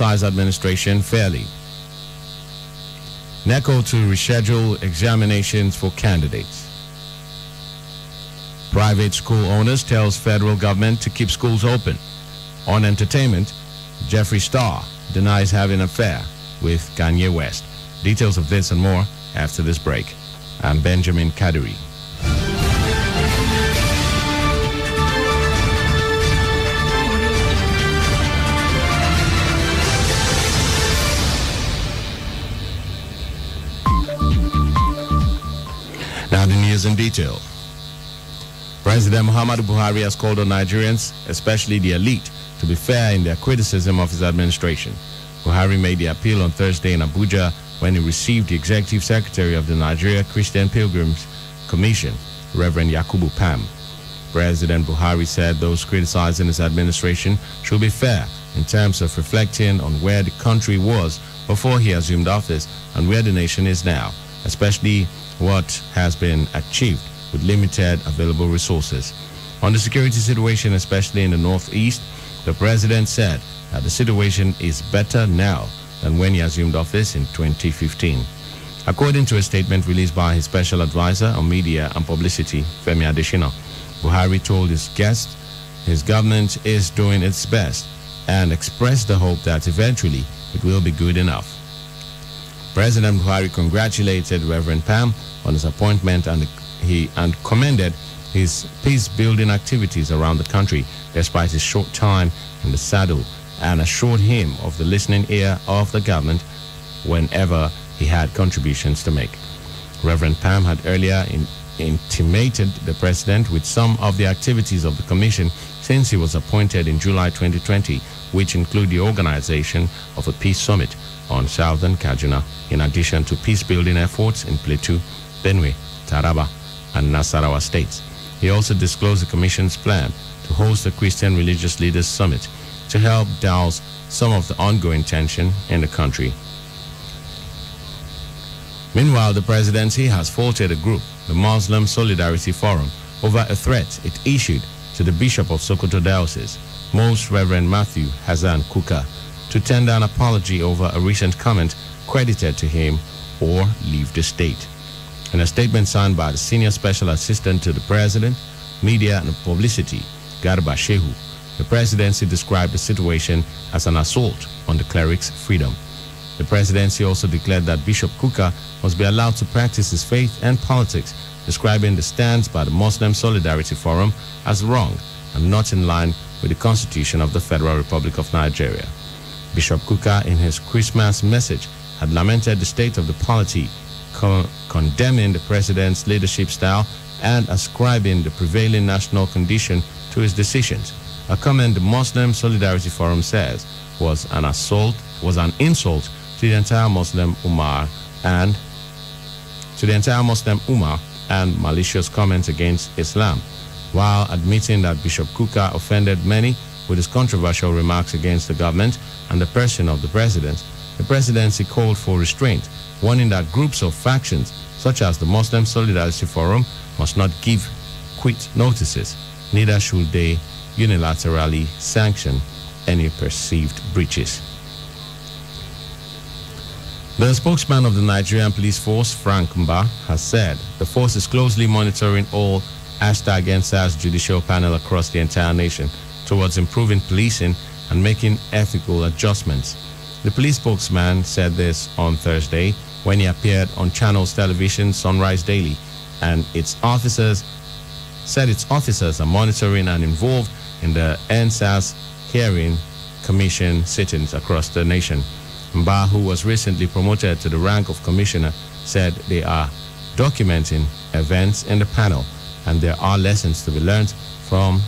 criticize administration fairly. NECO to reschedule examinations for candidates. Private school owners tells federal government to keep schools open. On entertainment, Jeffree Star denies having an affair with Kanye West. Details of this and more after this break. I'm Benjamin Kadiri. Now the news in detail. President Muhammadu Buhari has called on Nigerians, especially the elite, to be fair in their criticism of his administration. Buhari made the appeal on Thursday in Abuja when he received the Executive Secretary of the Nigeria Christian Pilgrims Commission, Reverend Yakubu Pam. President Buhari said those criticizing his administration should be fair in terms of reflecting on where the country was before he assumed office and where the nation is now, especially what has been achieved with limited available resources. On the security situation, especially in the Northeast, the president said that the situation is better now than when he assumed office in 2015. According to a statement released by his special advisor on media and publicity, Femi Adesina, Buhari told his guests his government is doing its best and expressed the hope that eventually it will be good enough. President Buhari congratulated Reverend Pam on his appointment and commended his peace-building activities around the country despite his short time in the saddle, and assured him of the listening ear of the government whenever he had contributions to make. Reverend Pam had earlier intimated the president with some of the activities of the commission since he was appointed in July 2020, which include the organization of a peace summit on southern Kaduna, in addition to peace-building efforts in Plateau, Benue, Taraba, and Nasarawa states. He also disclosed the commission's plan to host a Christian Religious Leaders Summit to help douse some of the ongoing tension in the country. Meanwhile, the presidency has faulted a group, the Muslim Solidarity Forum, over a threat it issued to the Bishop of Sokoto Diocese, Most Reverend Matthew Hassan Kuka, to tender an apology over a recent comment credited to him or leave the state. In a statement signed by the Senior Special Assistant to the President, Media and Publicity, Garba Shehu, the presidency described the situation as an assault on the cleric's freedom. The presidency also declared that Bishop Kuka must be allowed to practice his faith and politics, describing the stance by the Muslim Solidarity Forum as wrong and not in line with the Constitution of the Federal Republic of Nigeria. Bishop Kuka, in his Christmas message, had lamented the state of the polity, condemning the president's leadership style and ascribing the prevailing national condition to his decisions, a comment the Muslim Solidarity Forum says was an insult to the entire Muslim Ummah and malicious comments against Islam, while admitting that Bishop Kuka offended many with his controversial remarks against the government and the person of the president. The presidency called for restraint, warning that groups of factions, such as the Muslim Solidarity Forum, must not give quit notices, neither should they unilaterally sanction any perceived breaches. The spokesman of the Nigerian Police Force, Frank Mba, has said the force is closely monitoring all #EndSARS judicial panel across the entire nation towards improving policing and making ethical adjustments. The police spokesman said this on Thursday when he appeared on Channels Television Sunrise Daily, and its officers are monitoring and involved in the EndSARS hearing commission sittings across the nation. Mba, who was recently promoted to the rank of commissioner, said they are documenting events in the panel and there are lessons to be learned from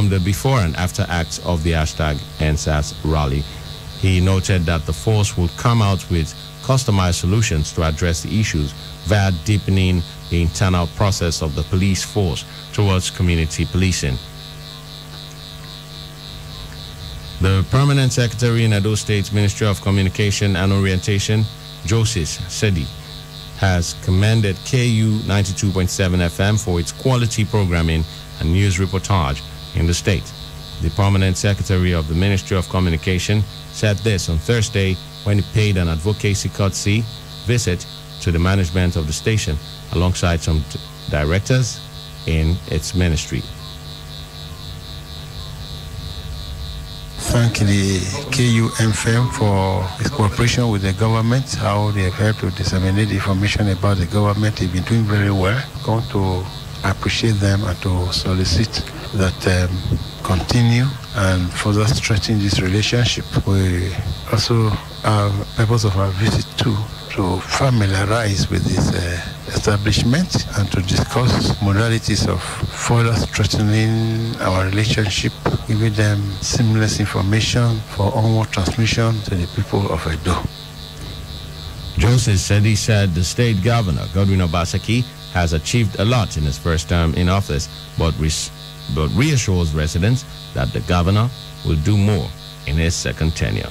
the before and after acts of the #EndSARS rally. He noted that the force will come out with customized solutions to address the issues via deepening the internal process of the police force towards community policing. The Permanent Secretary in Edo State's Ministry of Communication and Orientation, Joseph Sedi, has commended KU 92.7 FM for its quality programming and news reportage in the state. the permanent secretary of the Ministry of Communication, said this on Thursday when he paid an advocacy courtesy visit to the management of the station alongside some directors in its ministry. Thank the KUFM for its cooperation with the government, how they have helped to disseminate information about the government. They've been doing very well. I'm going to appreciate them and to solicit that continue and further strengthen this relationship. We also have purpose of our visit to familiarize with this establishment and to discuss modalities of further strengthening our relationship, giving them seamless information for onward transmission to the people of Edo. Joseph said the state governor, Godwin Obaseki, has achieved a lot in his first term in office, but reassures residents that the governor will do more in his second tenure.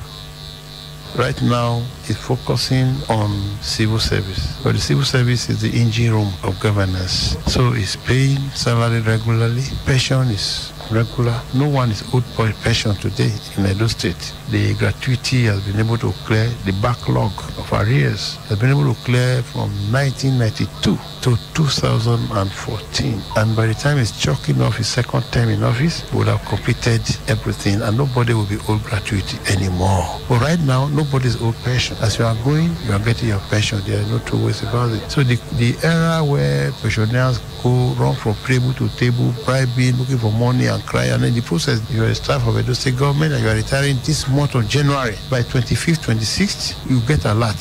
Right now, it's focusing on civil service. But the civil service is the engine room of governance. So it's paying salary regularly. Pension is regular. No one is owed pension today in Edo State. The gratuity has been able to clear the backlog of arrears. Has been able to clear from 1992 to 2014. And by the time he's chalking off his second term in office, he would have completed everything and nobody will be owed gratuity anymore. But right now, nobody is owed pension. As you are going, you are getting your pension. There are no two ways about it. So the era where pensioners go run from table to table, bribing, looking for money and cry, and in the process, you are a staff of Edo State government and you are retiring this month of January. By 25th, 26th, you get a lot.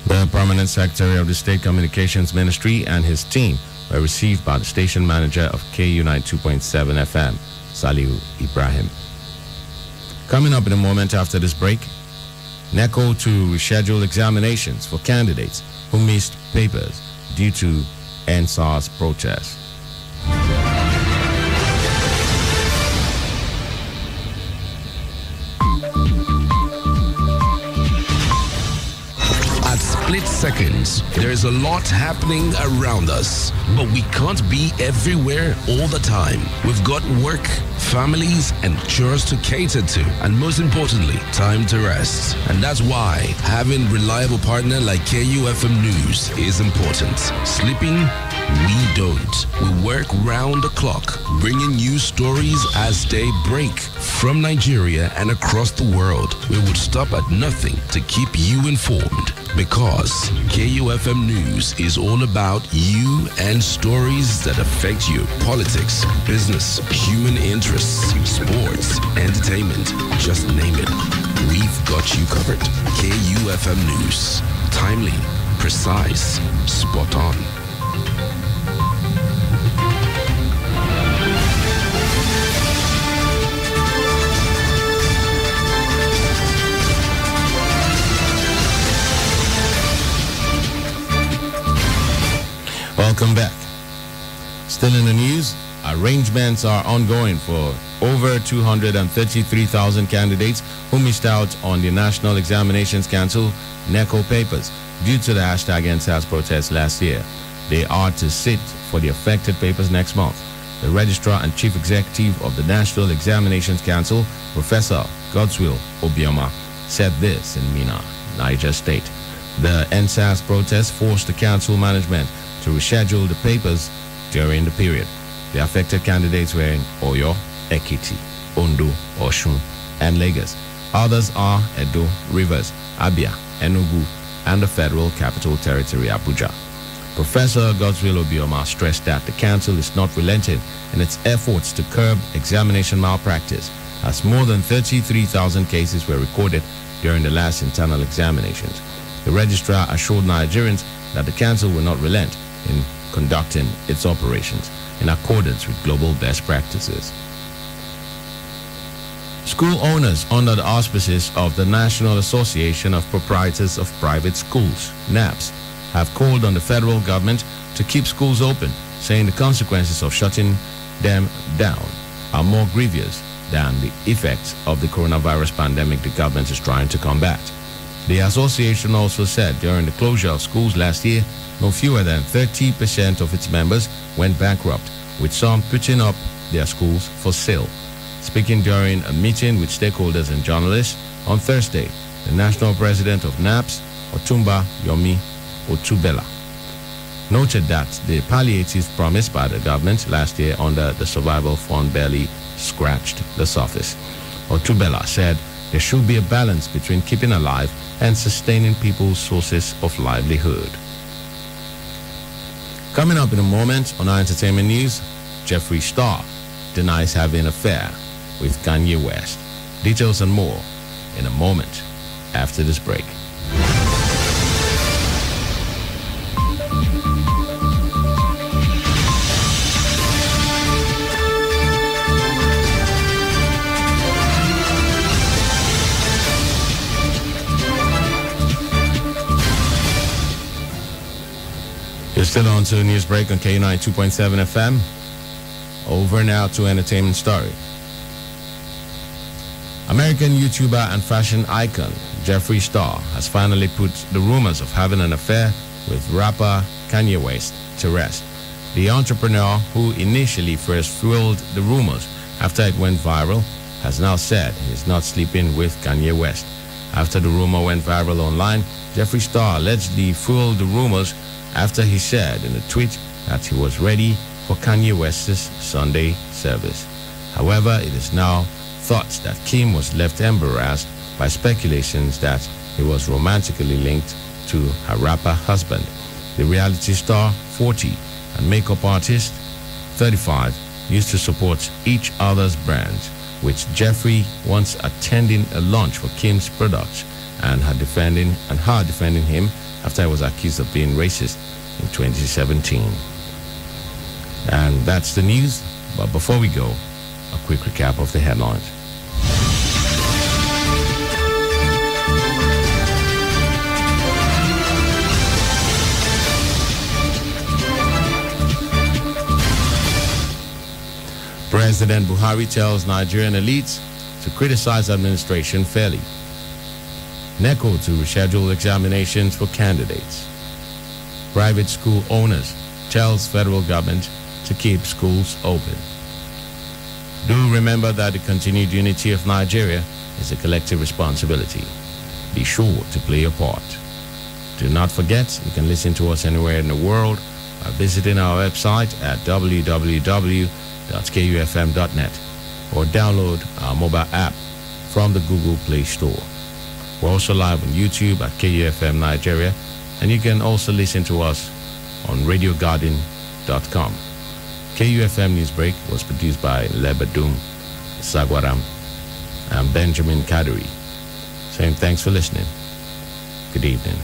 The permanent secretary of the State Communications Ministry and his team were received by the station manager of KU 92.7 FM, Saliu Ibrahim. Coming up in a moment after this break, NECO to reschedule examinations for candidates who missed papers due to NSAS protests. Split seconds. There is a lot happening around us, but we can't be everywhere all the time. We've got work, families, and chores to cater to, and most importantly, time to rest. And that's why having reliable partner like KUFM News is important. Sleeping? We don't. We work round the clock, bringing you stories as they break from Nigeria and across the world. We would stop at nothing to keep you informed, because KUFM News is all about you and stories that affect you. Politics, business, human interests, sports, entertainment, just name it. We've got you covered. KUFM News. Timely, precise, spot on. Welcome back. Still in the news, arrangements are ongoing for over 233,000 candidates who missed out on the National Examinations Council NECO papers due to the hashtag NSAS protest last year. They are to sit for the affected papers next month. The Registrar and Chief Executive of the National Examinations Council, Professor Godswill Obioma, said this in Minna, Niger State. The NSAS protest forced the council management to reschedule the papers during the period. The affected candidates were in Oyo, Ekiti, Ondo, Osun, and Lagos. Others are Edo, Rivers, Abia, Enugu, and the Federal Capital Territory, Abuja. Professor Godswill Obioma stressed that the council is not relenting in its efforts to curb examination malpractice, as more than 33,000 cases were recorded during the last internal examinations. The registrar assured Nigerians that the council will not relent in conducting its operations in accordance with global best practices. School owners under the auspices of the National Association of Proprietors of Private Schools, NAPS, have called on the federal government to keep schools open, saying the consequences of shutting them down are more grievous than the effects of the coronavirus pandemic the government is trying to combat. The association also said during the closure of schools last year, no fewer than 30% of its members went bankrupt, with some putting up their schools for sale. Speaking during a meeting with stakeholders and journalists on Thursday, the national president of NAPS, Otumba Yomi Otubela, noted that the palliatives promised by the government last year under the Survival Fund barely scratched the surface. Otubela said there should be a balance between keeping alive and sustaining people's sources of livelihood. Coming up in a moment on our entertainment news, Jeffree Star denies having an affair with Kanye West. Details and more in a moment after this break. You're still on to Newsbreak on K92.7 FM. Over now to entertainment story. American YouTuber and fashion icon Jeffree Star has finally put the rumors of having an affair with rapper Kanye West to rest. The entrepreneur, who initially first fueled the rumors after it went viral, has now said he's not sleeping with Kanye West. After the rumor went viral online, Jeffree Star allegedly fueled the rumors after he said in a tweet that he was ready for Kanye West's Sunday service. However, it is now thought that Kim was left embarrassed by speculations that he was romantically linked to her rapper husband. The reality star, 40, and makeup artist, 35, used to support each other's brands, with Jeffree once attending a launch for Kim's products and her defending him after he was accused of being racist in 2017. And that's the news. But before we go, a quick recap of the headlines. President Buhari tells Nigerian elites to criticize administration fairly. NECO to reschedule examinations for candidates. Private school owners tells federal government to keep schools open. Do remember that the continued unity of Nigeria is a collective responsibility. Be sure to play your part. Do not forget, you can listen to us anywhere in the world by visiting our website at www.kufm.net or download our mobile app from the Google Play Store. We're also live on YouTube at KUFM Nigeria, and you can also listen to us on radiogarden.com. KUFM Newsbreak was produced by Lebedum Sagwaram and Benjamin Kadiri. Saying thanks for listening. Good evening.